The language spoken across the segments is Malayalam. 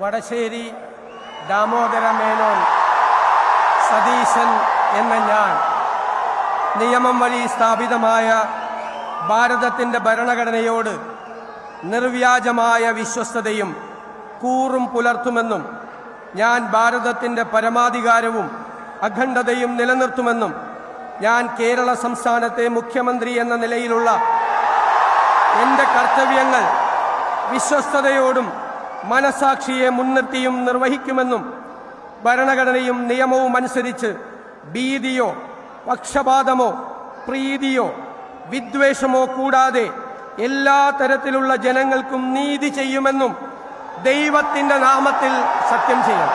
വടശ്ശേരി ദാമോദര മേനോൻ സതീശൻ എന്ന ഞാൻ നിയമം വഴി സ്ഥാപിതമായ ഭാരതത്തിൻ്റെ ഭരണഘടനയോട് നിർവ്യാജമായ വിശ്വസ്തതയും കൂറും പുലർത്തുമെന്നും ഞാൻ ഭാരതത്തിൻ്റെ പരമാധികാരവും അഖണ്ഡതയും നിലനിർത്തുമെന്നും ഞാൻ കേരള സംസ്ഥാനത്തെ മുഖ്യമന്ത്രി എന്ന നിലയിലുള്ള എൻ്റെ കർത്തവ്യങ്ങൾ വിശ്വസ്തയോടും മനസാക്ഷിയെ മുൻനിർത്തിയും നിർവഹിക്കുമെന്നും ഭരണഘടനയും നിയമവും അനുസരിച്ച് ഭീതിയോ പക്ഷപാതമോ പ്രീതിയോ വിദ്വേഷമോ കൂടാതെ എല്ലാ തരത്തിലുള്ള ജനങ്ങൾക്കും നീതി ചെയ്യുമെന്നും ദൈവത്തിൻ്റെ നാമത്തിൽ സത്യം ചെയ്യും.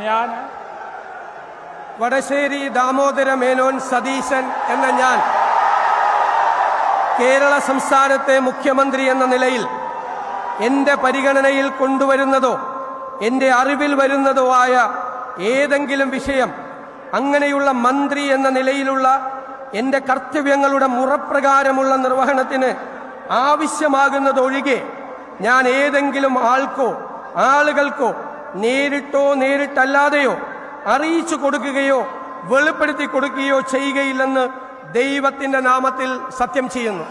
ഞാൻ വടശ്ശേരി ദാമോദര മേനോൻ സതീശൻ എന്ന ഞാൻ കേരള സംസ്ഥാനത്തെ മുഖ്യമന്ത്രി എന്ന നിലയിൽ എൻ്റെ പരിഗണനയിൽ കൊണ്ടുവരുന്നതോ എൻ്റെ അറിവിൽ വരുന്നതോ ആയ ഏതെങ്കിലും വിഷയം അങ്ങനെയുള്ള മന്ത്രി എന്ന നിലയിലുള്ള എൻ്റെ കർത്തവ്യങ്ങളുടെ മുറപ്രകാരമുള്ള നിർവഹണത്തിന് ആവശ്യമാകുന്നതൊഴികെ ഞാൻ ഏതെങ്കിലും ആൾക്കോ ആളുകൾക്കോ നേരിട്ടോ നേരിട്ടല്ലാതെയോ അറിയിച്ചു കൊടുക്കുകയോ വെളിപ്പെടുത്തി കൊടുക്കുകയോ ചെയ്യുകയില്ലെന്ന് ദൈവത്തിൻ്റെ നാമത്തിൽ സത്യം ചെയ്യുന്നു.